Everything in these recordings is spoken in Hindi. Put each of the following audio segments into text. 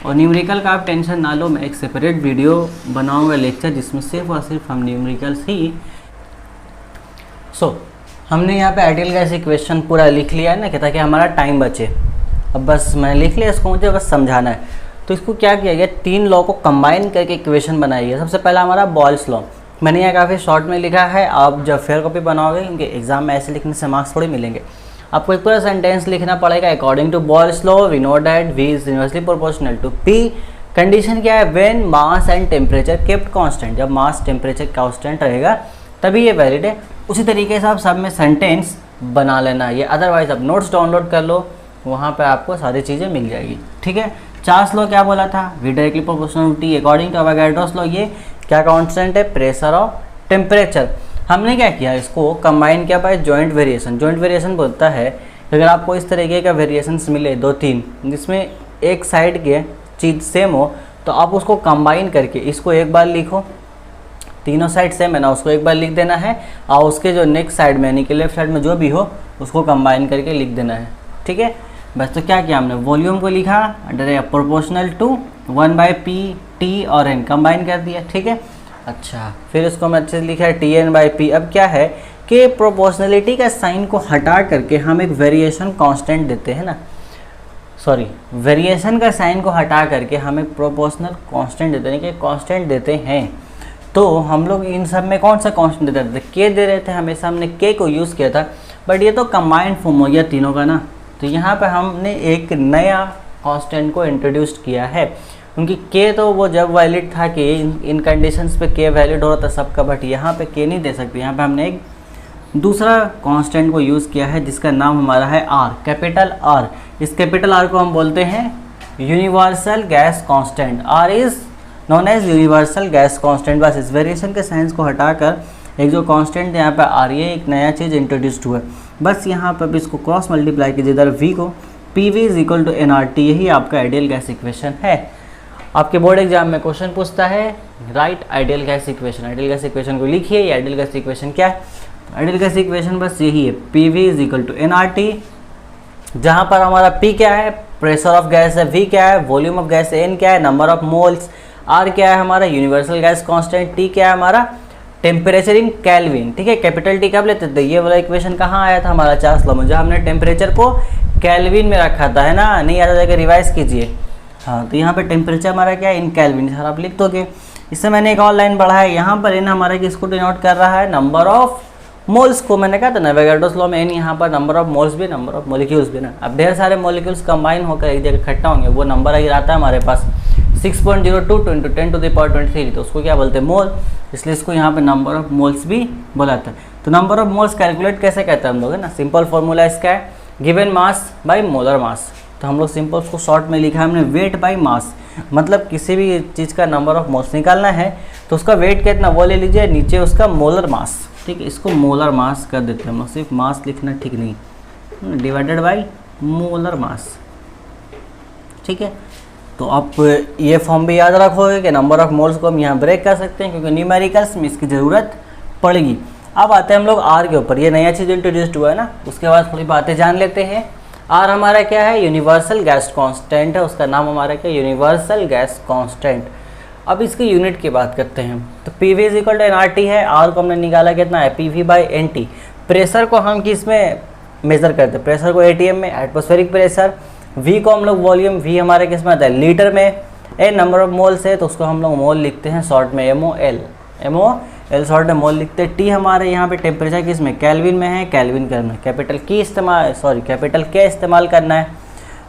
और न्यूमेरिकल का आप टेंशन ना लो, मैं एक सेपरेट वीडियो बनाऊंगा लेक्चर जिसमें सिर्फ और सिर्फ हम न्यूमेरिकल्स ही। हमने यहाँ पे आइडियल गैस इक्वेशन पूरा लिख लिया है ना, कि ताकि हमारा टाइम बचे। अब बस मैंने लिख लिया, इसको मुझे बस समझाना है। तो इसको क्या किया गया, 3 लॉ को कंबाइन करके इक्वेशन बनाई है। सबसे पहला हमारा बॉयल्स लॉ, मैंने यहाँ काफ़ी शॉर्ट में लिखा है, आप जब फेयर कॉपी बनाओगे, क्योंकि एग्जाम में ऐसे लिखने से मार्क्स थोड़ी मिलेंगे, आपको एक पूरा सेंटेंस लिखना पड़ेगा। According to Boyle's law we know that V is inversely proportional to P। Condition क्या है, when mass and temperature kept constant, जब मास टेम्परेचर कांस्टेंट रहेगा तभी ये वैलिड है। उसी तरीके से आप सब में सेंटेंस बना लेना ये, अदरवाइज आप नोट्स डाउनलोड कर लो, वहाँ पे आपको सारी चीज़ें मिल जाएगी। ठीक है, चार्ल्स लॉ क्या बोला था, V directly proportional to T। According to Avogadro's law ये क्या कांस्टेंट है, प्रेशर और टेम्परेचर। हमने क्या किया, इसको कंबाइन किया by joint variation. Joint variation बोलता है अगर आपको इस तरीके का वेरिएशंस मिले 2-3, जिसमें एक साइड के चीज़ सेम हो, तो आप उसको कंबाइन करके इसको एक बार लिखो, तीनों साइड सेम है ना, उसको एक बार लिख देना है, और उसके जो नेक्स्ट साइड में यानी कि लेफ्ट साइड में जो भी हो उसको कंबाइन करके लिख देना है। ठीक है, बस। तो क्या किया हमने, वॉल्यूम को लिखा under proportional to 1/P T और N कंबाइन कर दिया। ठीक है, अच्छा, फिर इसको मैं अच्छे से लिखा है Tn/P। अब क्या है कि प्रोपोर्शनलिटी का साइन को हटा करके हम एक वेरिएशन कांस्टेंट देते हैं ना, सॉरी, वेरिएशन का साइन को हटा करके हम एक प्रोपोर्शनल कांस्टेंट देते हैं, कि कांस्टेंट देते हैं। तो हम लोग इन सब में कौन सा कांस्टेंट देते थे, के दे रहे थे, हमेशा हमने के को यूज़ किया था, बट ये तो कंबाइंड फॉर्म हो गया तीनों का ना। तो यहाँ पे हमने एक नया कांस्टेंट को इंट्रोड्यूस किया है, क्योंकि के तो वो जब वैलिड था कि इन कंडीशंस पे के वैलिड हो रहा था सबका, बट यहाँ पे के नहीं दे सकते। यहाँ पे हमने एक दूसरा कांस्टेंट को यूज़ किया है जिसका नाम हमारा है R, कैपिटल R। इस कैपिटल R को हम बोलते हैं universal gas constant. R is known as universal gas constant. बस इस वेरिएशन के साइंस को हटाकर एक जो कांस्टेंट यहाँ पे R, ये एक नया चीज़ इंट्रोड्यूस्ड हुआ है। बस यहाँ पर भी इसको क्रॉस मल्टीप्लाई कीजिए इधर V को, PV is equal to nRT। यही आपका आइडियल गैस इक्वेशन है। आपके बोर्ड एग्जाम में क्वेश्चन पूछता है right ideal gas equation. Ideal gas equation को लिखिए। ये आइडियल गैस इक्वेशन क्या है, आइडियल गैस इक्वेशन बस यही है, PV is equal to nRT, जहाँ पर हमारा P क्या है, प्रेशर ऑफ गैस है, V क्या है, वॉल्यूम ऑफ गैस है, N क्या है, नंबर ऑफ मोल्स, R क्या है हमारा यूनिवर्सल गैस कांस्टेंट, T क्या है हमारा टेम्परेचर इन केल्विन। ठीक है, कैपिटल T कब लेते थे, ये वाला इक्वेशन कहाँ आया था हमारा चार्ल्स लॉ में, जहाँ हमने टेम्परेचर को केल्विन में रखा था, है ना, नहीं याद आ जाएगा रिवाइज कीजिए। हाँ, तो यहाँ पे टेम्परेचर हमारा क्या है, इन केल्विन, सर आप लिख दोगे। इससे मैंने एक और लाइन बढ़ा है, यहाँ पर N हमारा किसको डिनोट कर रहा है, नंबर ऑफ मोल्स को। मैंने कहा था ना अवोगाड्रोस लॉ में N यहाँ पर नंबर ऑफ मोल्स भी, नंबर ऑफ मॉलिक्यूल्स भी ना। अब ढेर सारे मॉलिक्यूल्स कंबाइन होकर एक जगह इकट्ठा होंगे, वो नंबर अगर आता है हमारे पास 6.02 × 10⁻23, तो उसको क्या बोलते हैं, मोल। इसलिए इसको यहाँ पे नंबर ऑफ मोल्स भी बोलाते हैं। तो नंबर ऑफ मोल्स कैलकुलेट कैसे कहते हैं हम लोग, है ना, सिंपल फॉर्मूला इसका है गिवन मास बाय मोलर मास। तो हम लोग सिंपल उसको शॉर्ट में लिखा है हमने वेट बाय मास, मतलब किसी भी चीज़ का नंबर ऑफ मोल्स निकालना है तो उसका वेट कितना वो ले लीजिए, नीचे उसका मोलर मास। ठीक है, इसको मोलर मास कर देते हैं हम लोग, सिर्फ मास लिखना ठीक नहीं, डिवाइडेड बाय मोलर मास। ठीक है, तो आप ये फॉर्म भी याद रखोगे कि नंबर ऑफ मोल्स को हम यहाँ ब्रेक कर सकते हैं, क्योंकि न्यूमेरिकल्स में इसकी ज़रूरत पड़ेगी। अब आते हैं हम लोग R के ऊपर, ये नया चीज़ इंट्रोड्यूस्ड हुआ है ना, उसके बाद थोड़ी बातें जान लेते हैं। R हमारा क्या है, यूनिवर्सल गैस कांस्टेंट है, उसका नाम हमारा क्या, यूनिवर्सल गैस कांस्टेंट। अब इसकी यूनिट की बात करते हैं, तो PV is equal to nRT है, R को हमने निकाला कितना है, PV/NT। प्रेशर को हम किस में मेज़र करते हैं, प्रेशर को ATM में, एटमॉस्फेरिक प्रेशर। V को हम लोग वॉल्यूम, V हमारे किस में आता है, लीटर में। N नंबर ऑफ मोल्स है, तो उसको हम लोग मोल लिखते हैं शॉर्ट में, MOL शॉर्ट में मोल लिखते हैं। T हमारे यहाँ पे टेम्परेचर किस में, केल्विन में है, केल्विन करना है, कैपिटल K इस्तेमाल करना है।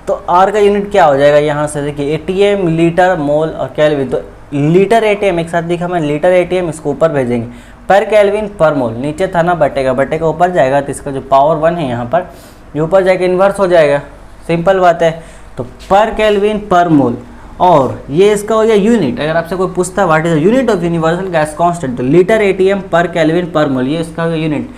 तो R का यूनिट क्या हो जाएगा, यहाँ से देखिए ATM, लीटर, मोल और केल्विन। तो लीटर ATM एक साथ लिखा मैं, लीटर ATM, इसको ऊपर भेजेंगे, पर केल्विन पर मोल, नीचे था ना बटेगा ऊपर जाएगा, तो इसका जो पावर 1 है यहाँ पर, ये ऊपर जाके इन्वर्स हो जाएगा, सिंपल बात है। तो पर केल्विन पर मोल, और ये इसका हो गया यूनिट। अगर आपसे कोई पूछता है what is the unit of universal gas constant, तो लीटर ATM पर केल्विन पर मोल, ये इसका यूनिट।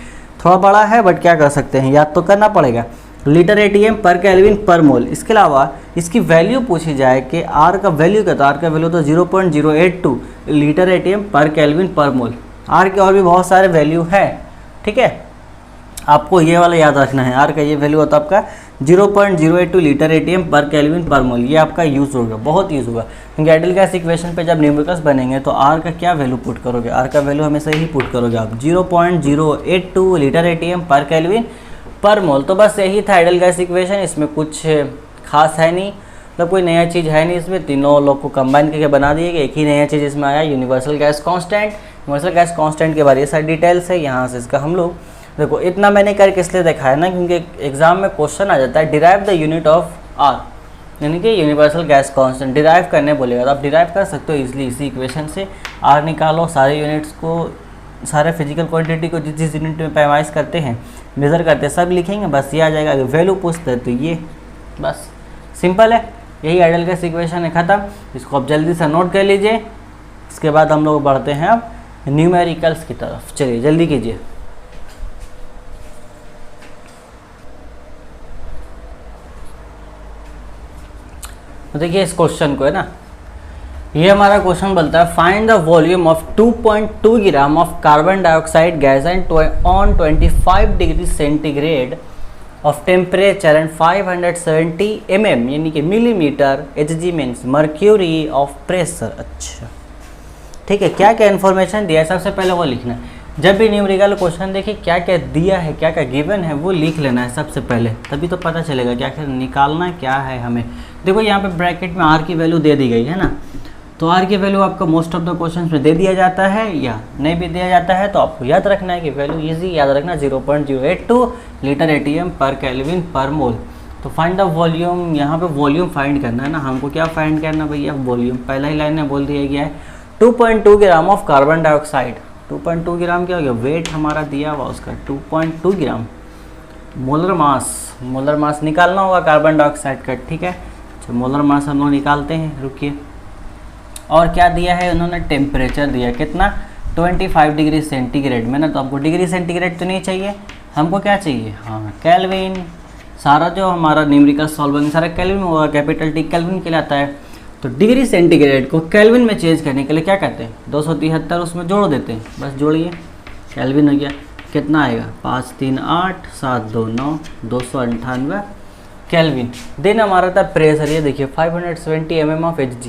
थोड़ा बड़ा है बट क्या कर सकते हैं, याद तो करना पड़ेगा, लीटर ATM पर केल्विन पर मोल। इसके अलावा इसकी वैल्यू पूछी जाए कि R का वैल्यू क्या, तो R का वैल्यू तो 0.082 लीटर ATM पर केल्विन पर मोल। R के और भी बहुत सारे वैल्यू है, ठीक है, आपको ये वाला याद रखना है। R का ये वैल्यू होता है आपका 0.082 लीटर एटीएम पर केल्विन पर मोल, ये आपका यूज़ होगा, बहुत यूज़ होगा, क्योंकि आइडियल गैस इक्वेशन पे जब न्यूमेरिकल्स बनेंगे तो आर का क्या वैल्यू पुट करोगे, आर का वैल्यू हमेशा ही पुट करोगे आप 0.082 लीटर एटीएम पर केल्विन पर मोल। तो बस यही था आइडियल गैस इक्वेशन, इसमें कुछ खास है नहीं, मतलब कोई नया चीज़ है नहीं इसमें, तीनों लोग को कंबाइन करके बना दिए गए। एक ही नया चीज़ इसमें आया, universal gas constant. Universal gas constant के बारे में सारी डिटेल्स है, यहाँ से इसका हम लोग देखो इतना मैंने करके इसलिए देखा है ना, क्योंकि एग्जाम में क्वेश्चन आ जाता है derive the unit of R, यानी कि यूनिवर्सल गैस कांस्टेंट डिराइव करने बोलेगा तो आप डिराइव कर सकते हो इजीली इसी इक्वेशन से। आर निकालो, सारे यूनिट्स को, सारे फिजिकल क्वांटिटी को जिस जिस यूनिट में पैमाइश करते हैं, मेज़र करते हैं, सब लिखेंगे, बस ये आ जाएगा। अगर वैल्यू पूछते हैं तो ये बस सिंपल है, यही आइडियल गैस इक्वेशन है, ख़त्म। इसको आप जल्दी से नोट कर लीजिए। इसके बाद हम लोग बढ़ते हैं अब न्यूमेरिकल्स की तरफ, चलिए जल्दी कीजिए। तो देखिए इस क्वेश्चन को है ना, ये हमारा क्वेश्चन बोलता है find the volume of 2.2 gram of carbon dioxide gas and on 25 degree centigrade of temperature and 570 mm यानी कि millimetre Hg means mercury of pressure. अच्छा ठीक है, क्या क्या इन्फॉर्मेशन दिया है सबसे पहले वो लिखना है। जब भी न्यूमेरिकल क्वेश्चन देखिए क्या क्या दिया है, क्या क्या गिवन है, वो लिख लेना है सबसे पहले, तभी तो पता चलेगा क्या क्या निकालना क्या है हमें। देखो यहाँ पे ब्रैकेट में आर की वैल्यू दे दी गई है ना, तो आर की वैल्यू आपको मोस्ट ऑफ द क्वेश्चन में दे दिया जाता है या नहीं भी दिया जाता है, तो आपको याद रखना है कि वैल्यू इजी याद रखना 0.082 लीटर एटीएम पर केल्विन पर मोल। तो फाइंड द वॉल्यूम, यहाँ पे वॉल्यूम फाइंड करना है ना हमको, क्या फाइंड करना भैया, वॉल्यूम। पहला ही लाइन में बोल दिया गया है 2.2 ग्राम ऑफ कार्बन डाइऑक्साइड। 2.2 ग्राम क्या हो गया, वेट हमारा दिया हुआ उसका 2.2 ग्राम। मोलर मास निकालना होगा कार्बन डाइऑक्साइड का, ठीक है। अच्छा मोलर मास हम लोग निकालते हैं, रुकिए। और क्या दिया है उन्होंने, टेम्परेचर दिया कितना 25 डिग्री सेंटीग्रेड में ना, तो आपको डिग्री सेंटीग्रेड तो नहीं चाहिए, हमको क्या चाहिए, हाँ केल्विन। सारा जो हमारा न्यूमेरिकल सॉल्विंग सारा केल्विन होगा, कैपिटल टी केल्विन कहलाता है। तो डिग्री सेंटीग्रेड को केल्विन में चेंज करने के लिए क्या कहते हैं, 273 उसमें जोड़ देते हैं, बस जोड़िए, केल्विन हो गया। कितना आएगा 5 3 8 7 2 9 298 केल्विन। देन हमारा था प्रेशर, ये देखिए 570 mm ऑफ Hg।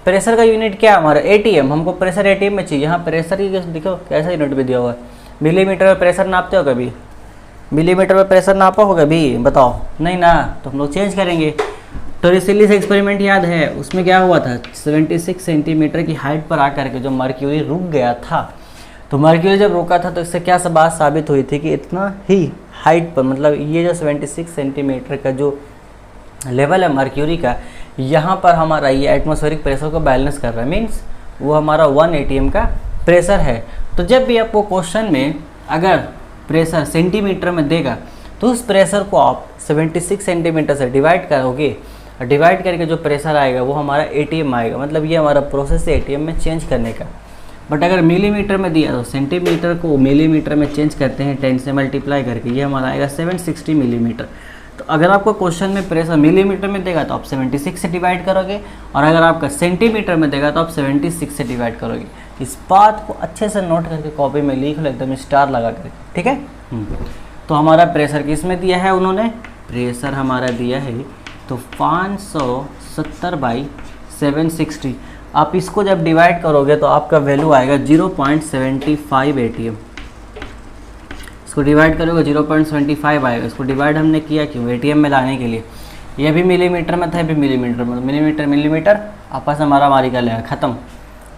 प्रेशर का यूनिट क्या है हमारा एटीएम, हमको प्रेशर एटीएम में चाहिए। यहाँ प्रेशर ही देखो कैसा यूनिट भी दिया हुआ है, मिलीमीटर में प्रेशर नापते हो कभी, मिलीमीटर में प्रेशर नापा हो कभी, बताओ नहीं ना, तो हम लोग चेंज करेंगे। टोरिसिलिस एक्सपेरिमेंट याद है, उसमें क्या हुआ था 76 सेंटीमीटर की हाइट पर आकर के जो मर्क्यूरी रुक गया था, तो मर्क्यूरी जब रुका था तो इससे क्या बात साबित हुई थी कि इतना ही हाइट पर, मतलब ये जो 76 सेंटीमीटर का जो लेवल है मर्क्यूरी का, यहाँ पर हमारा ये एटमॉस्फेरिक प्रेशर को बैलेंस कर रहा है, मीन्स वो हमारा 1 ATM का प्रेशर है। तो जब भी आपको क्वेश्चन में अगर प्रेशर सेंटीमीटर में देगा तो उस प्रेशर को आप 76 सेंटीमीटर से डिवाइड करोगे, और डिवाइड करके जो प्रेशर आएगा वो हमारा ATM आएगा, मतलब ये हमारा प्रोसेस है ATM में चेंज करने का। बट अगर मिलीमीटर में दिया तो सेंटीमीटर को मिलीमीटर में चेंज करते हैं 10 से मल्टीप्लाई करके, ये हमारा आएगा 760 मिलीमीटर। तो अगर आपको क्वेश्चन में प्रेशर मिलीमीटर में देगा तो आप 76 से डिवाइड करोगे, और अगर आपका सेंटीमीटर में देगा तो आप 76 से डिवाइड करोगे। इस बात को अच्छे से नोट करके कॉपी में लिख लो, एकदम स्टार लगा करके, ठीक है। तो हमारा प्रेशर किस में दिया है उन्होंने, प्रेशर हमारा दिया है तो 570/760। आप इसको जब डिवाइड करोगे तो आपका वैल्यू आएगा 0.75 ATM। इसको डिवाइड करोगे 0.75 आएगा। इसको डिवाइड हमने किया क्यों, ATM में लाने के लिए। ये भी मिलीमीटर में था, ये भी मिलीमीटर में, मिलीमीटर आपस में मारा मारी कर लेगा, ख़त्म।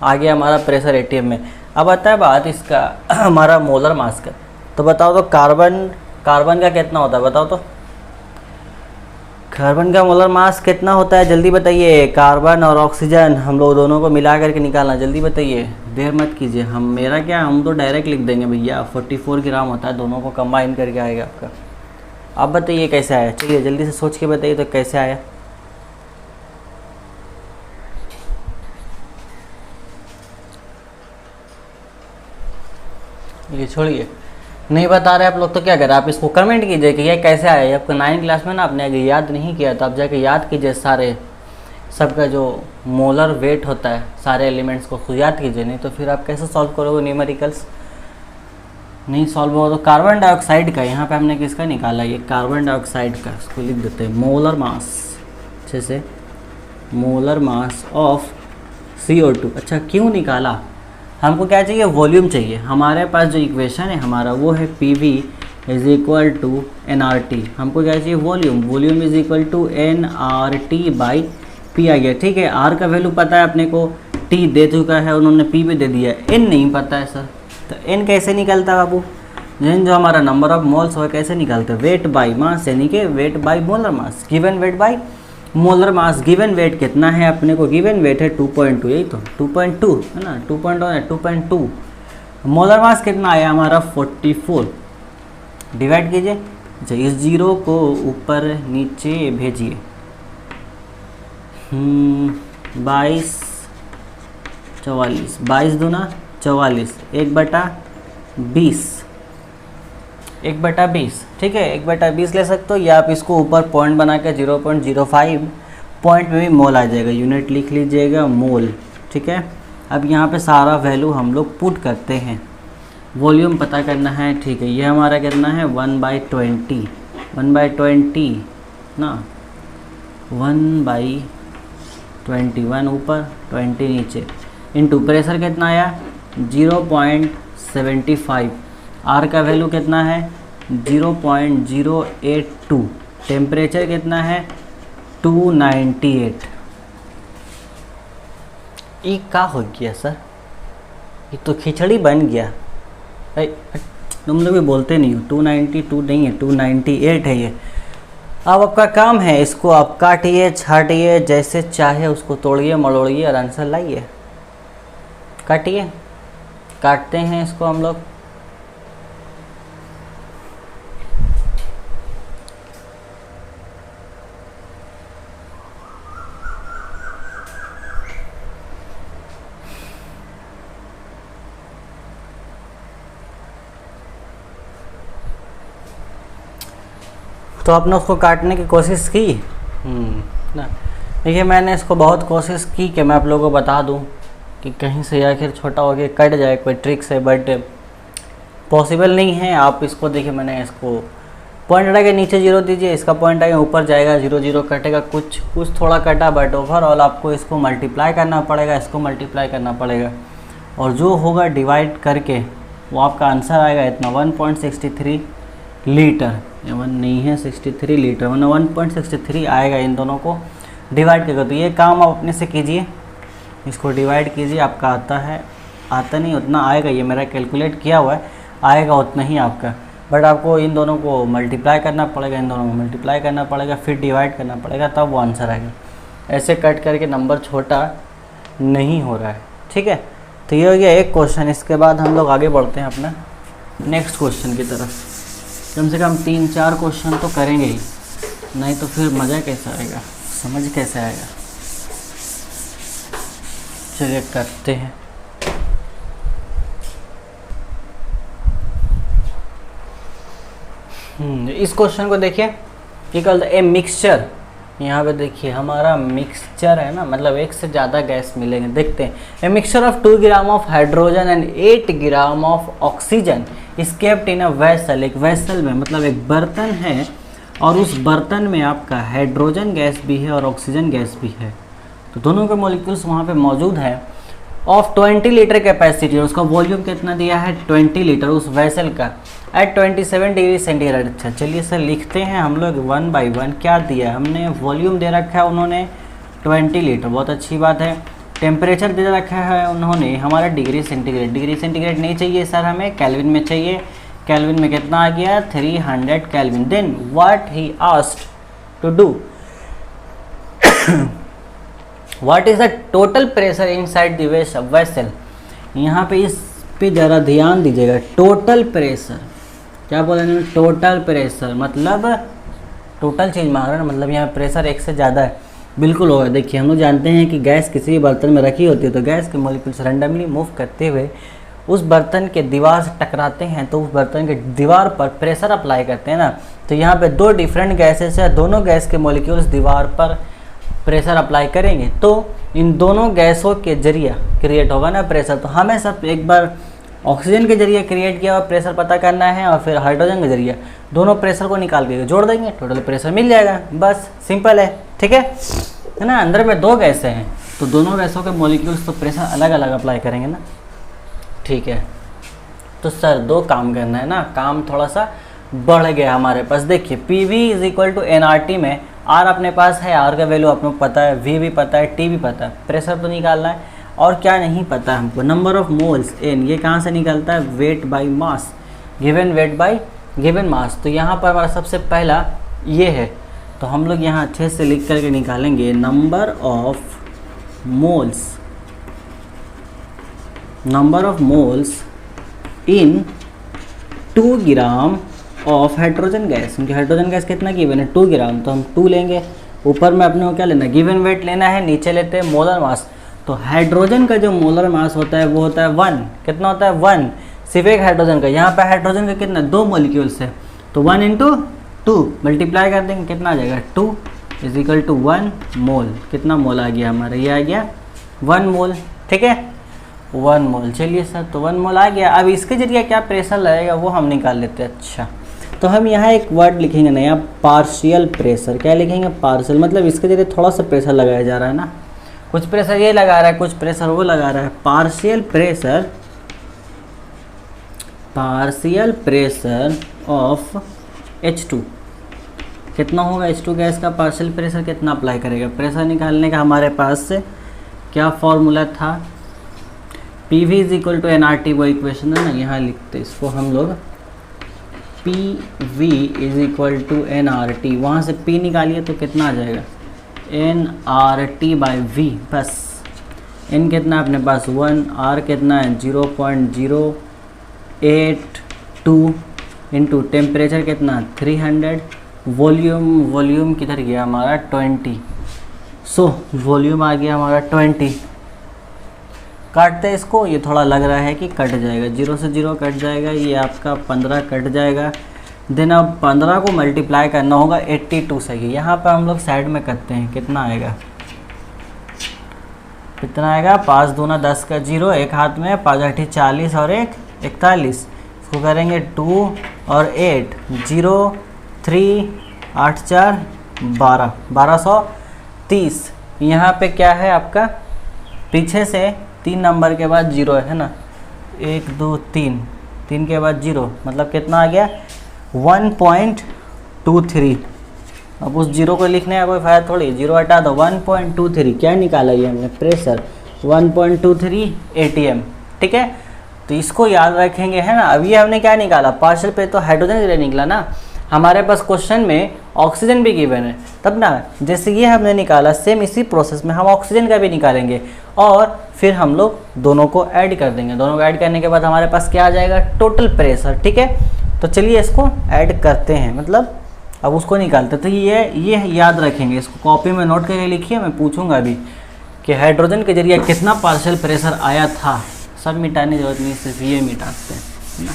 आ गया हमारा प्रेशर ATM में। अब आता है बात इसका हमारा मोलर मास का। तो बताओ तो कार्बन का कितना होता है, बताओ तो कार्बन का मोलर मास कितना होता है, जल्दी बताइए। कार्बन और ऑक्सीजन हम लोग दोनों को मिला करके निकालना, जल्दी बताइए, देर मत कीजिए। हम तो डायरेक्ट लिख देंगे भैया, 44 ग्राम होता है, दोनों को कंबाइन करके आएगा आपका। आप बताइए कैसे आया, चलिए जल्दी से सोच के बताइए तो कैसे आया। ये छोड़िए, नहीं बता रहे आप लोग तो क्या करें, आप इसको कमेंट कीजिए कि ये कैसे आया। आपका 9th क्लास में ना आपने अगर याद नहीं किया तो आप जाके याद कीजिए, सारे सबका जो मोलर वेट होता है सारे एलिमेंट्स को खुद याद कीजिए, नहीं तो फिर आप कैसे सॉल्व करोगे न्यूमेरिकल्स। नहीं सॉल्व होगा तो कार्बन डाइऑक्साइड का, यहाँ पे हमने किसका निकाला, ये कार्बन डाइऑक्साइड का, इसको लिख देते हैं मोलर मास, अच्छे से मोलर मास ऑफ CO2। अच्छा क्यों निकाला, हमको क्या चाहिए, वॉल्यूम चाहिए। हमारे पास जो इक्वेशन है हमारा वो है PV is equal to nRT, हमको क्या चाहिए, volume, volume is equal to nRT by P आ गया, ठीक है। R का वैल्यू पता है अपने को, T दे चुका है उन्होंने, P भी दे दिया है, N नहीं पता है सर, तो N कैसे निकलता है बाबू, जो हमारा नंबर ऑफ मोल्स हो कैसे निकलते हैं, वेट बाई मास, यानी कि wait by molar mass, given weight by molar mass. Given weight कितना है अपने को, गिवन वेट है 2.2, यही तो 2.2 है ना, 2.2, मोलर मास कितना आया हमारा 44, डिवाइड कीजिए। अच्छा इस जीरो को ऊपर नीचे भेजिए, 22 44, 22 दूना 44, 1/20, 1/20, ठीक है, 1/20 ले सकते हो, या आप इसको ऊपर पॉइंट बना के 0.05 पॉइंट में भी मोल आ जाएगा, यूनिट लिख लीजिएगा मोल, ठीक है। अब यहाँ पे सारा वैल्यू हम लोग पुट करते हैं, वॉल्यूम पता करना है, ठीक है। ये हमारा कितना है 1/20, 1/20 ना, 1/21 ऊपर 20 नीचे, इनटू प्रेशर कितना आया 0.75, आर का वैल्यू कितना है 0.082, टेम्परेचर कितना है 298। ये क्या हो गया सर, ये तो खिचड़ी बन गया, तुम लोग भी बोलते नहीं हो, 292 नहीं है 298 है ये। अब आपका काम है, इसको आप काटिए छाटिए जैसे चाहे उसको तोड़िए मड़ोड़िए और आंसर लाइए। काटिए, काटते हैं इसको हम लोग, तो आपने उसको काटने की कोशिश की ना। देखिए मैंने इसको बहुत कोशिश की कि मैं आप लोगों को बता दूं कि कहीं से आखिर छोटा हो गया कट जाए कोई ट्रिक से, बट पॉसिबल नहीं है। आप इसको देखिए, मैंने इसको पॉइंट हटा के नीचे 0 दीजिए, इसका पॉइंट आगे ऊपर जाएगा, 0 0 कटेगा, कुछ थोड़ा कटा, बट ओवरऑल आपको इसको मल्टीप्लाई करना पड़ेगा, इसको मल्टीप्लाई करना पड़ेगा, और जो होगा डिवाइड करके वो आपका आंसर आएगा इतना 1.63 लीटर। 1 नहीं है 63 लीटर, 1.63 आएगा इन दोनों को डिवाइड करके। तो ये काम आप अपने से कीजिए, इसको डिवाइड कीजिए, आपका आता नहीं उतना आएगा, ये मेरा कैलकुलेट किया हुआ है, आएगा उतना ही आपका, बट आपको इन दोनों को मल्टीप्लाई करना पड़ेगा, इन दोनों को मल्टीप्लाई करना पड़ेगा, फिर डिवाइड करना पड़ेगा, तब वो आंसर आएगा। ऐसे कट करके नंबर छोटा नहीं हो रहा है, ठीक है। तो ये हो गया एक क्वेश्चन। इसके बाद हम लोग आगे बढ़ते हैं अपना नेक्स्ट क्वेश्चन की तरफ। कम से कम 3-4 क्वेश्चन तो करेंगे ही, नहीं तो फिर मज़ा कैसे आएगा, समझ कैसे आएगा। चलिए करते हैं। इस क्वेश्चन को देखिए, ये कहता है ए मिक्सचर, यहाँ पे देखिए हमारा मिक्सचर है ना, मतलब एक से ज़्यादा गैस मिलेंगे। देखते हैं, a mixture of 2 gram of hydrogen and 8 gram of oxygen is kept in a vessel. एक वेसल में मतलब एक बर्तन है, और उस बर्तन में आपका हाइड्रोजन गैस भी है और ऑक्सीजन गैस भी है, तो दोनों के मॉलिक्यूल्स वहाँ पे मौजूद है। ऑफ 20 लीटर कैपेसिटी, उसका वॉल्यूम कितना दिया है 20 लीटर उस वेसल का, एट 27 डिग्री सेंटीग्रेड। अच्छा चलिए सर लिखते हैं हम लोग 1 बाई 1। क्या दिया है हमने, वॉल्यूम दे रखा है उन्होंने 20 लीटर, बहुत अच्छी बात है। टेम्परेचर दे रखा है उन्होंने हमारा डिग्री सेंटीग्रेड, डिग्री सेंटीग्रेड नहीं चाहिए सर हमें, केल्विन में चाहिए। केल्विन में कितना आ गया 300 kelvin. Then what he asked to do, what is the total pressure inside the vessel. यहाँ पे इस पे ज़रा ध्यान दीजिएगा, टोटल प्रेशर क्या बोला इन्होंने, टोटल प्रेशर मतलब टोटल चीज़ मांग रहा है, मतलब यहाँ प्रेशर एक से ज़्यादा है, बिल्कुल होगा। देखिए हम लोग जानते हैं कि गैस किसी भी बर्तन में रखी होती है, तो गैस के मॉलिक्यूल्स रैंडमली मूव करते हुए उस बर्तन के दीवार से टकराते हैं, तो उस बर्तन के दीवार पर प्रेशर अप्लाई करते हैं ना। तो यहाँ पे 2 डिफरेंट गैसेस है, दोनों गैस के मॉलिक्यूल्स दीवार पर प्रेशर अप्लाई करेंगे, तो इन दोनों गैसों के जरिए क्रिएट होगा ना प्रेशर। तो हमें सब एक बार ऑक्सीजन के जरिए क्रिएट किया हुआ प्रेशर पता करना है और फिर हाइड्रोजन के जरिए दोनों प्रेशर को निकाल के जोड़ देंगे, टोटल प्रेशर मिल जाएगा। बस सिंपल है, ठीक है ना। अंदर में दो गैसें हैं तो दोनों गैसों के मॉलिक्यूल्स तो प्रेशर अलग अलग अप्लाई करेंगे ना, ठीक है। तो सर दो काम करना है ना, काम थोड़ा सा बढ़ गया हमारे पास। देखिए PV is equal to nRT में R अपने पास है, R का वैल्यू अपने को पता है, V भी पता है, T भी पता है, प्रेशर तो निकालना है। और क्या नहीं पता है हमको, नंबर ऑफ मोल्स N, ये कहाँ से निकलता है, weight by mass, given weight by given mass. तो यहाँ पर हमारा सबसे पहला ये है, तो हम लोग यहाँ अच्छे से लिख करके निकालेंगे number of moles in 2 gram of hydrogen gas. क्योंकि हाइड्रोजन गैस कितना गिवन है, 2 ग्राम, तो हम 2 लेंगे। ऊपर में अपने को क्या लेना है, गिवन वेट लेना है, नीचे लेते हैं मोलर मास। तो हाइड्रोजन का जो मोलर मास होता है वो होता है 1, कितना होता है 1, सिर्फ एक हाइड्रोजन का। यहाँ पे हाइड्रोजन का कितना, 2 मॉलिक्यूल्स है, तो 1 इंटू 2 मल्टीप्लाई कर देंगे, कितना आ जाएगा 2 इज इक्वल टू 1 मोल। कितना मोल आ गया हमारा, ये आ गया 1 मोल, ठीक है 1 मोल। चलिए सर, तो 1 मोल आ गया। अब इसके जरिए क्या प्रेशर लगेगा वो हम निकाल लेते हैं। अच्छा, तो हम यहाँ एक वर्ड लिखेंगे नया, पार्शियल प्रेशर। क्या लिखेंगे, पार्शियल, मतलब इसके जरिए थोड़ा सा प्रेशर लगाया जा रहा है ना, कुछ प्रेशर ये लगा रहा है, कुछ प्रेशर वो लगा रहा है। पार्शियल प्रेशर ऑफ H2 कितना होगा, H2 गैस का पार्शियल प्रेशर कितना अप्लाई करेगा। प्रेशर निकालने का हमारे पास से क्या फॉर्मूला था, PV is equal to nRT, वो इक्वेशन है ना, यहाँ लिखते इसको हम लोग, PV is equal to nRT, वहाँ से P निकालिए तो कितना आ जाएगा, nRT बाई V। बस n कितना है अपने पास 1, R कितना है 0.082 इंटू टेम्परेचर कितना 300, वॉल्यूम किधर गया हमारा 20, सो वॉल्यूम आ गया हमारा 20। काटते हैं इसको, ये थोड़ा लग रहा है कि कट जाएगा, 0 से 0 कट जाएगा, ये आपका 15 कट जाएगा। देन अब 15 को मल्टीप्लाई करना होगा 82 से। यहाँ पर हम लोग साइड में करते हैं, कितना आएगा, कितना आएगा 5 दूना 10 का 0, एक हाथ में 5 8 40 और 1 41, इसको करेंगे 2 और 8 0 3 8 4 12, 1230। यहाँ पे क्या है आपका, पीछे से 3 नंबर के बाद 0 है ना, 1 2 3, 3 के बाद 0, मतलब कितना आ गया 1.23। अब उस 0 को लिखने का कोई फायदा थोड़ी, 0 हटा दो, 1.23 क्या निकाला ये हमने, प्रेशर 1.23 ATM, ठीक है। तो इसको याद रखेंगे, है ना। अब ये हमने क्या निकाला, पार्शियल पे तो हाइड्रोजन के लिए निकला ना, हमारे पास क्वेश्चन में ऑक्सीजन भी गिवन है, तब ना जैसे ये हमने निकाला, सेम इसी प्रोसेस में हम ऑक्सीजन का भी निकालेंगे और फिर हम लोग दोनों को ऐड कर देंगे। दोनों को ऐड करने के बाद हमारे पास क्या आ जाएगा, टोटल प्रेशर, ठीक है। तो चलिए इसको ऐड करते हैं, मतलब अब उसको निकालते हैं। तो ये याद रखेंगे, इसको कॉपी में नोट करके लिखिए, मैं पूछूंगा अभी कि हाइड्रोजन के जरिए कितना पार्शियल प्रेशर आया था। सब मिटाने की जरूरत नहीं, सिर्फ ये मिटाते हैं ना।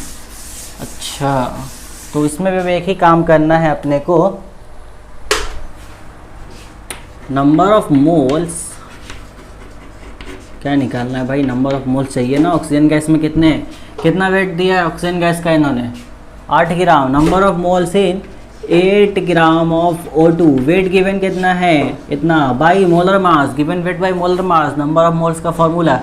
अच्छा, तो इसमें भी एक ही काम करना है अपने को, नंबर ऑफ मोल्स क्या निकालना है भाई, नंबर ऑफ मोल्स चाहिए ना। ऑक्सीजन गैस में कितना वेट दिया है ऑक्सीजन गैस का इन्होंने, 8 gram. Number of moles in 8 gram of O2, weight given कितना है इतना, by molar mass, given weight by molar mass. Number of moles का फॉर्मूला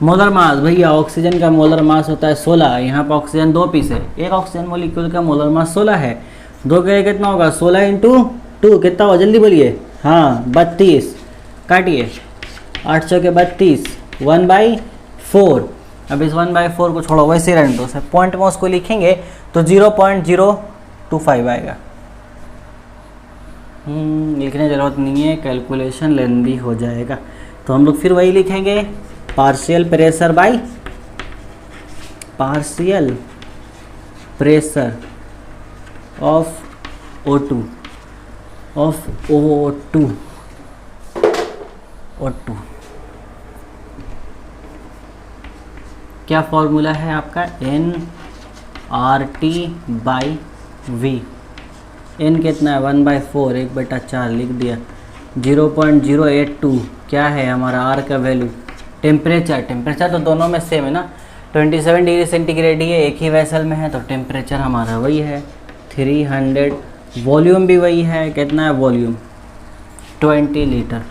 मोलर मास, भैया ऑक्सीजन का मोलर मास होता है 16, यहाँ पर ऑक्सीजन 2 पीस है, एक ऑक्सीजन मॉलिक्यूल का मोलर मास 16 है, 2 के कितना होगा 16 इंटू 2 कितना होगा, जल्दी बोलिए, हाँ 32, काटिए 800 के 32, 1/4। अब इस 1/4 को छोड़ो, वैसे रहने दो, पॉइंट में उसको लिखेंगे तो 0.025 आएगा। लिखने की जरूरत नहीं है, कैलकुलेशन लेंदी हो जाएगा। तो हम लोग फिर वही लिखेंगे, partial pressure by partial pressure of O2 क्या फॉर्मूला है आपका, nRT बाई V। n कितना है 1/4, 1/4 लिख दिया, 0.082 क्या है हमारा R का वैल्यू। टेम्परेचर तो दोनों में सेम है ना, 27 डिग्री सेंटीग्रेड ही है, एक ही वेसल में है, तो टेम्परेचर हमारा वही है 300। वॉल्यूम भी वही है, कितना है वॉल्यूम 20 लीटर।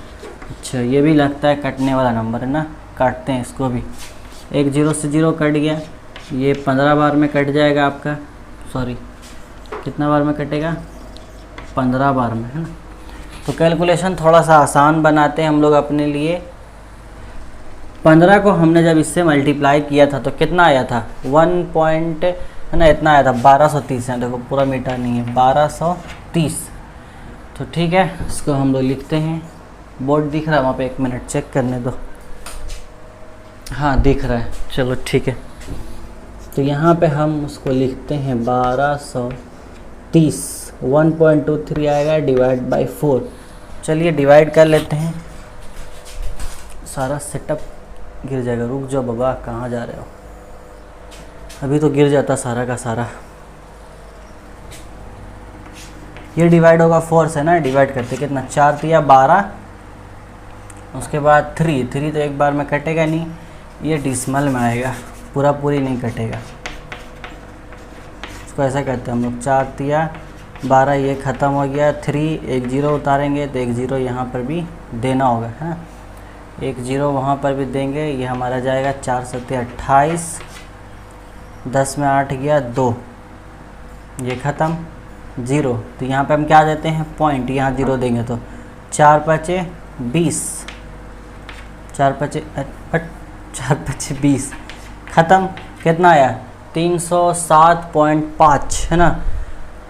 अच्छा ये भी लगता है कटने वाला नंबर है ना, काटते हैं इसको भी। एक 0 से 0 कट गया, ये 15 बार में कट जाएगा आपका, सॉरी कितना बार में कटेगा 15 बार में, है ना। तो कैलकुलेशन थोड़ा सा आसान बनाते हैं हम लोग अपने लिए। 15 को हमने जब इससे मल्टीप्लाई किया था तो कितना आया था 1 पॉइंट, है ना, इतना आया था 1230 है, देखो पूरा मीटर नहीं है 1230। तो ठीक है, इसको हम लोग लिखते हैं। बोर्ड दिख रहा है वहाँ पे, 1 मिनट चेक करने दो। हाँ दिख रहा है, चलो ठीक है। तो यहाँ पे हम उसको लिखते हैं 1230, 1.23 आएगा डिवाइड बाई 4। चलिए डिवाइड कर लेते हैं। सारा सेटअप गिर जाएगा, रुक जाओ बाबा, कहाँ जा रहे हो, अभी तो गिर जाता सारा का सारा। ये डिवाइड होगा 4 से ना, डिवाइड करते कितना 4 तिया 12, उसके बाद 3 तो एक बार में कटेगा नहीं, ये डिसमल में आएगा, पूरा पूरी नहीं कटेगा। इसको ऐसा करते हैं हम लोग, 4 तिया 12, ये ख़त्म हो गया, 3 एक 0 उतारेंगे तो एक 0 यहाँ पर भी देना होगा, है ना, एक 0 वहाँ पर भी देंगे। ये हमारा जाएगा 4 7 28, 10 में 8 गया 2, ये ख़त्म 0। तो यहाँ पे हम क्या देते हैं पॉइंट, यहाँ 0 देंगे तो 4 5 20, 4 5 20, ख़त्म। कितना आया 307.5, है ना।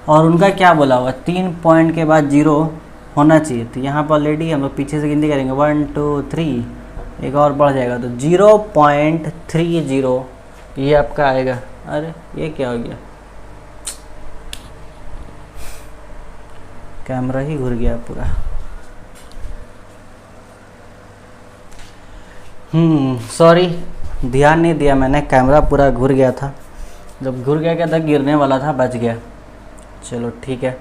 और उनका क्या बोला हुआ 3 पॉइंट के बाद 0 होना चाहिए, तो यहाँ पर ऑलरेडी हम लोग पीछे से गिनती करेंगे 1 2 3, एक और बढ़ जाएगा तो 0.30 ये आपका आएगा। अरे ये क्या हो गया, कैमरा ही घुर गया पूरा। सॉरी, ध्यान नहीं दिया मैंने, कैमरा पूरा घुर गया था। जब घुर गया क्या था, गिरने वाला था, बच गया। चलो ठीक है,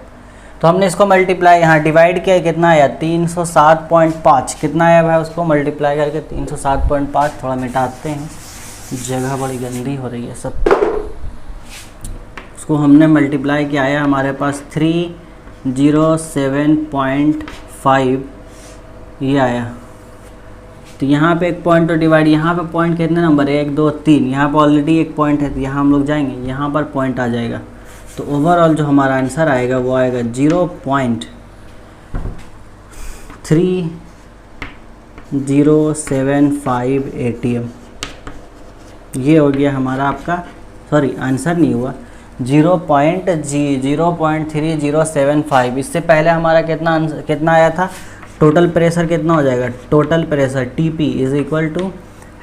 तो हमने इसको मल्टीप्लाई यहाँ डिवाइड किया, कितना आया 307.5। कितना आया भाई, उसको मल्टीप्लाई करके 307.5। थोड़ा मिटाते हैं, जगह बड़ी गंदी हो रही है सब। उसको हमने मल्टीप्लाई किया, आया हमारे पास 307.5 ये आया। तो यहाँ पे एक पॉइंट तो डिवाइड, यहाँ पे पॉइंट कितने नंबर है 1 2 3, यहाँ पर ऑलरेडी एक पॉइंट है, तो यहाँ हम लोग जाएंगे, यहाँ पर पॉइंट आ जाएगा। तो ओवरऑल जो हमारा आंसर आएगा वो आएगा 0.3075 ATM। ये हो गया हमारा आपका, सॉरी आंसर नहीं हुआ, 0.3075। इससे पहले हमारा कितना आया था, टोटल प्रेशर कितना हो जाएगा, total pressure TP is equal to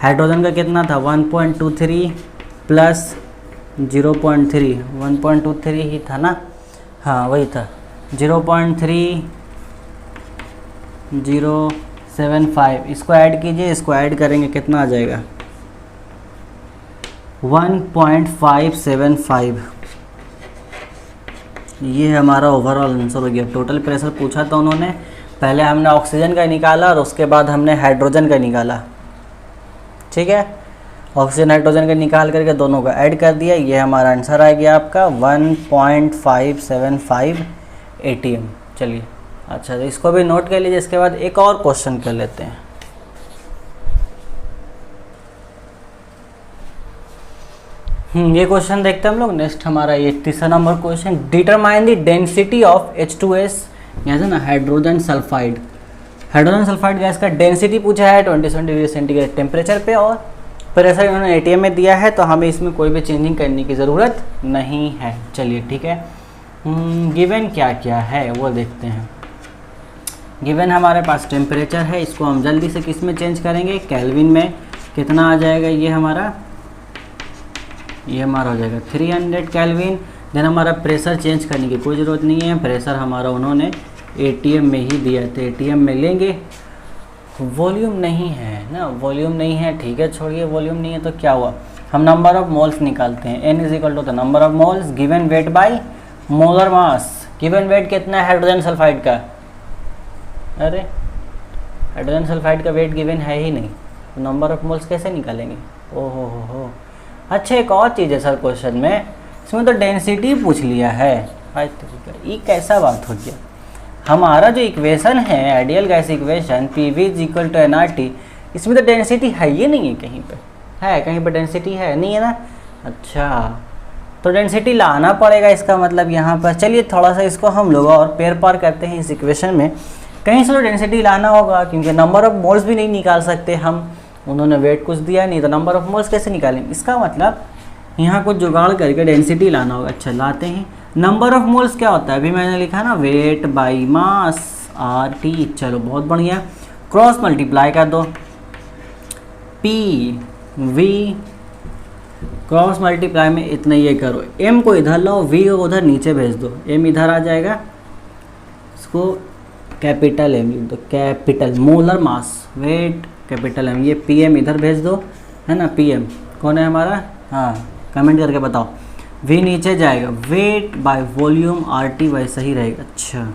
hydrogen का कितना था 1.23 प्लस 0.3, 1.23 ही था ना, हाँ वही था 0.3075। इसको ऐड कीजिए, इसको ऐड करेंगे कितना आ जाएगा 1.575। ये हमारा ओवरऑल आंसर हो गया। टोटल प्रेशर पूछा था उन्होंने, पहले हमने ऑक्सीजन का निकाला और उसके बाद हमने हाइड्रोजन का निकाला, ठीक है। ऑक्सीजन हाइड्रोजन का निकाल करके दोनों का ऐड कर दिया, ये हमारा आंसर आ गया आपका 1.575 ATM। चलिए अच्छा, तो इसको भी नोट कर लीजिए। इसके बाद एक और क्वेश्चन कर लेते हैं। ये क्वेश्चन देखते हैं हम लोग। नेक्स्ट हमारा ये तीसरा number question, determine the density of H2S, यहाँ से ना hydrogen sulphide. Hydrogen sulphide gas का डेंसिटी पूछा है 27 डिग्री सेंटीग्रेड टेम्परेचर पे, और प्रेशर इन्होंने ATM में दिया है, तो हमें इसमें कोई भी चेंजिंग करने की ज़रूरत नहीं है। चलिए ठीक है, गिवन क्या क्या है वो देखते हैं। गिवन हमारे पास टेम्परेचर है, इसको हम जल्दी से किस में चेंज करेंगे, केल्विन में। कितना आ जाएगा ये हमारा हो जाएगा 300 केल्विन। देन हमारा प्रेशर चेंज करने की कोई ज़रूरत नहीं है, प्रेशर हमारा उन्होंने ATM में ही दिया, तो ATM में लेंगे। वॉल्यूम नहीं है ना, वॉल्यूम नहीं है, ठीक है छोड़िए, वॉल्यूम नहीं है तो क्या हुआ, हम नंबर ऑफ मोल्स निकालते हैं। N is equal to the number of moles given weight by molar mass. Given weight कितना है हाइड्रोजन सल्फाइड का, अरे हाइड्रोजन सल्फाइड का वेट गिवन है ही नहीं, तो नंबर ऑफ मोल्स कैसे निकालेंगे। ओहो हो, अच्छा एक और चीज़ है सर क्वेश्चन में, इसमें तो डेंसिटी पूछ लिया है। ये कैसा बात हो गया, हमारा जो इक्वेशन है आइडियल गैस इक्वेशन PV=nRT, इसमें तो डेंसिटी है ही नहीं है, कहीं पे है, कहीं पे डेंसिटी है नहीं है ना। अच्छा तो डेंसिटी लाना पड़ेगा इसका मतलब यहाँ पर। चलिए थोड़ा सा इसको हम लोग और पेर पार करते हैं इस इक्वेशन में, कहीं से तो डेंसिटी लाना होगा, क्योंकि नंबर ऑफ मोल्स भी नहीं निकाल सकते हम, उन्होंने वेट कुछ दिया नहीं तो नंबर ऑफ मोल्स कैसे निकालेंगे। इसका मतलब यहाँ कुछ जुगाड़ करके डेंसिटी लाना होगा। अच्छा लाते हैं। नंबर ऑफ मोल्स क्या होता है, अभी मैंने लिखा ना वेट बाई मास RT। चलो बहुत बढ़िया, क्रॉस मल्टीप्लाई कर दो, PV क्रॉस मल्टीप्लाई में इतना ये करो, M को इधर लो, V को उधर नीचे भेज दो, M इधर आ जाएगा, इसको कैपिटल M लिख दो, capital molar mass weight capital M, ये PM इधर भेज दो, है ना। PM कौन है हमारा, हाँ कमेंट करके बताओ। V नीचे जाएगा, वेट बाय वॉल्यूम RT वैसा ही रहेगा। अच्छा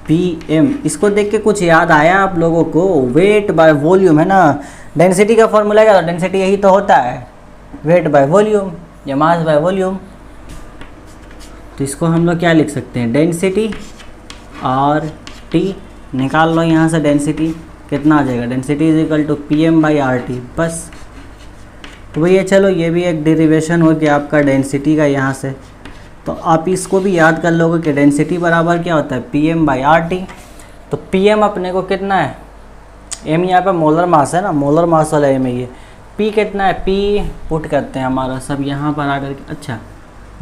PM, इसको देख के कुछ याद आया आप लोगों को, वेट बाय वॉल्यूम है ना, डेंसिटी का फॉर्मूला क्या था, डेंसिटी यही तो होता है, वेट बाय वॉल्यूम या मास बाय वॉल्यूम। तो इसको हम लोग क्या लिख सकते हैं, डेंसिटी RT, निकाल लो यहाँ से डेंसिटी कितना आ जाएगा, डेंसिटी PM/RT बस। तो भैया चलो ये भी एक डेरिवेशन हो गया आपका डेंसिटी का यहाँ से। तो आप इसको भी याद कर लोगे कि डेंसिटी बराबर क्या होता है, PM/RT। तो PM अपने को कितना है, M यहाँ पे मोलर मास है ना, मोलर मास वाला M है ये। P कितना है, P पुट करते हैं हमारा सब यहाँ पर आकर के। अच्छा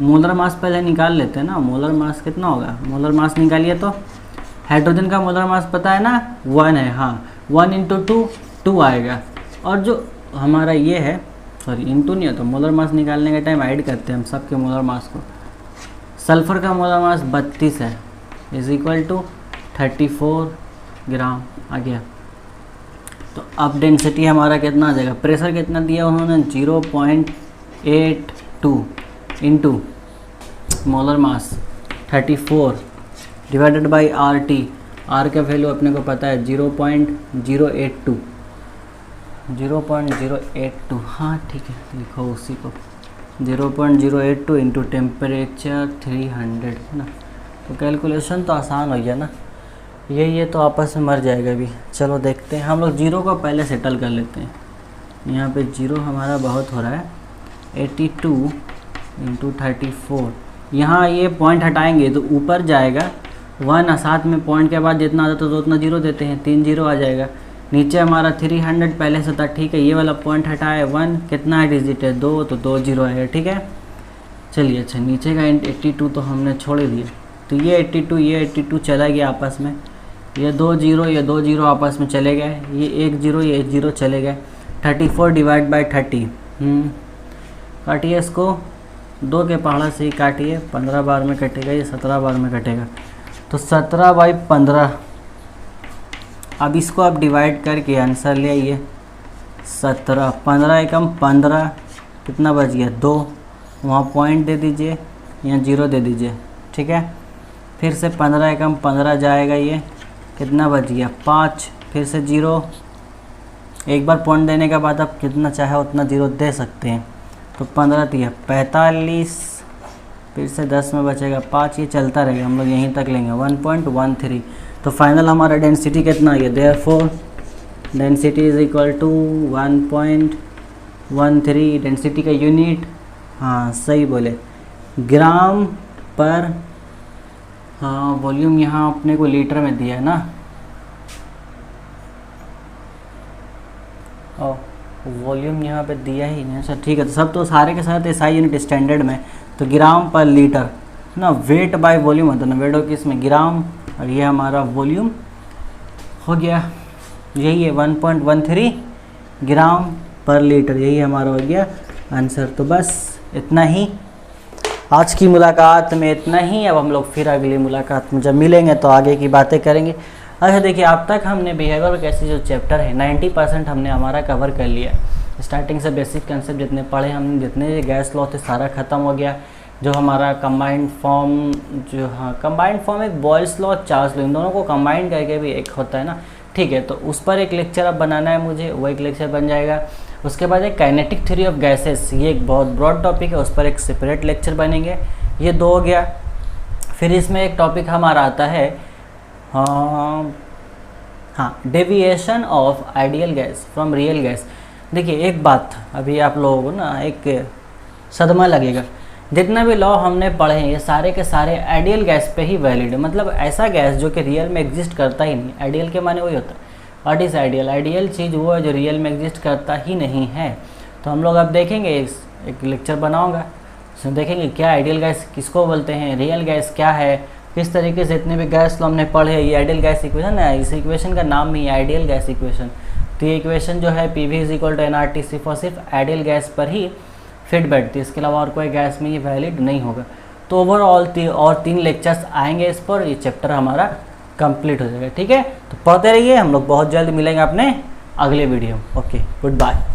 मोलर मास पहले निकाल लेते हैं ना, मोलर मास कितना होगा, मोलर मास निकालिए। तो हाइड्रोजन का मोलर मास पता है ना 1 है, हाँ 1 × 2 2 आएगा। और जो हमारा ये है, सॉरी इंटू नहीं है, तो मोलर मास निकालने के टाइम ऐड करते हैं हम सबके मोलर मास को। सल्फ़र का मोलर मास 32 है, = 34 ग्राम आ गया। तो अब डेंसिटी हमारा कितना आ जाएगा, प्रेशर कितना दिया उन्होंने 0.82 into molar mass 34 divided by RT। R का वैल्यू अपने को पता है 0.082, 0.082, हाँ ठीक है लिखो उसी को, 0.082 इंटू टेम्परेचर 300 है ना। तो कैलकुलेशन तो आसान हो गया ना, ये तो आपस में मर जाएगा अभी। चलो देखते हैं, हम लोग जीरो को पहले सेटल कर लेते हैं। यहाँ पे जीरो हमारा बहुत हो रहा है, 82 इंटू 34, यहाँ ये पॉइंट हटाएंगे तो ऊपर जाएगा 1, साथ में पॉइंट के बाद जितना आता तो उतना जीरो देते हैं, 3 जीरो आ जाएगा। नीचे हमारा 300 पहले से था, ठीक है, ये वाला पॉइंट हटाए 1, कितना है डिजिट है 2, तो 2 जीरो आएगा, ठीक है। चलिए अच्छा नीचे का 82 तो हमने छोड़ दिया, तो ये 82 चला गया आपस में, ये 2 जीरो ये 2 जीरो आपस में चले गए, ये 1 जीरो ये 1 जीरो चले गए। 34 डिवाइड बाई 30, काटिए इसको, 2 के पहाड़ा से ही काटिए, 15 बार में कटेगा, ये 17 बार में कटेगा, तो 17/15। अब इसको आप डिवाइड करके आंसर ले आइए, 17, 15 एकम 15, कितना बच गया 2, वहाँ पॉइंट दे दीजिए, यहाँ जीरो दे दीजिए, ठीक है। फिर से 15 एकम 15 जाएगा, ये कितना बच गया 5, फिर से जीरो, एक बार पॉइंट देने के बाद आप कितना चाहे उतना जीरो दे सकते हैं। तो 15 दिया 45, फिर से 10 में बचेगा 5, ये चलता रहेगा, हम लोग यहीं तक लेंगे 1.13। तो फाइनल हमारा डेंसिटी कितना है, देयरफॉर डेंसिटी = 1.13। डेंसिटी का यूनिट, हाँ सही बोले, ग्राम पर, हाँ वॉल्यूम यहाँ अपने को लीटर में दिया है ना, और वॉल्यूम यहाँ पे दिया ही नहीं, अच्छा ठीक है। तो सब तो सारे के साथ SI यूनिट स्टैंडर्ड में, तो ग्राम पर लीटर ना, वेट बाय वॉल्यूम होता है ना, वेट हो कि इसमें ग्राम, और ये हमारा वॉल्यूम हो गया, यही है 1.13 ग्राम पर लीटर, यही हमारा हो गया आंसर। तो बस इतना ही आज की मुलाकात में, इतना ही। अब हम लोग फिर अगली मुलाकात में जब मिलेंगे तो आगे की बातें करेंगे। अच्छा देखिए, अब तक हमने बिहेवियर कैसे जो चैप्टर है 90% हमने हमारा कवर कर लिया। स्टार्टिंग से बेसिक कंसेप्ट जितने पढ़े हमने, जितने गैस लॉ थे सारा ख़त्म हो गया। जो हमारा कंबाइंड फॉर्म, जो हाँ कंबाइंड फॉर्म एक बॉयल्स लॉ चार्ल्स लॉ, इन दोनों को कंबाइंड करके भी एक होता है ना, ठीक है। तो उस पर एक लेक्चर अब बनाना है मुझे, वो एक लेक्चर बन जाएगा। उसके बाद एक काइनेटिक थ्योरी ऑफ गैसेस, ये एक बहुत ब्रॉड टॉपिक है, उस पर एक सेपरेट लेक्चर बनेंगे। ये 2 हो गया। फिर इसमें एक टॉपिक हमारा आता है हाँ deviation of ideal gas from real gas. देखिए एक बात अभी आप लोगों को ना एक सदमा लगेगा, जितना भी लॉ हमने पढ़े हैं ये सारे के सारे आइडियल गैस पे ही वैलिड है, मतलब ऐसा गैस जो कि रियल में एग्जिस्ट करता ही नहीं। आइडियल के माने वही होता है, व्हाट इज़ आइडियल? आइडियल चीज़ वो है जो रियल में एग्जिस्ट करता ही नहीं है। तो हम लोग अब देखेंगे, एक लेक्चर बनाऊंगा, उसमें देखेंगे क्या आइडियल गैस किसको बोलते हैं, रियल गैस क्या है, किस तरीके से जितने भी गैस लॉ हमने पढ़े। ये आइडियल गैस इक्वेशन है, इस इक्वेशन का नाम ही है आइडियल गैस इक्वेशन। तो ये इक्वेशन जो है PV = nRT वो सिर्फ आइडियल गैस पर ही फिट बैठती है, इसके अलावा और कोई गैस में ये वैलिड नहीं होगा। तो ओवरऑल और 3 लेक्चर्स आएंगे इस पर, ये चैप्टर हमारा कंप्लीट हो जाएगा। ठीक है, तो पढ़ते रहिए, हम लोग बहुत जल्द मिलेंगे अपने अगले वीडियो। Okay, good bye.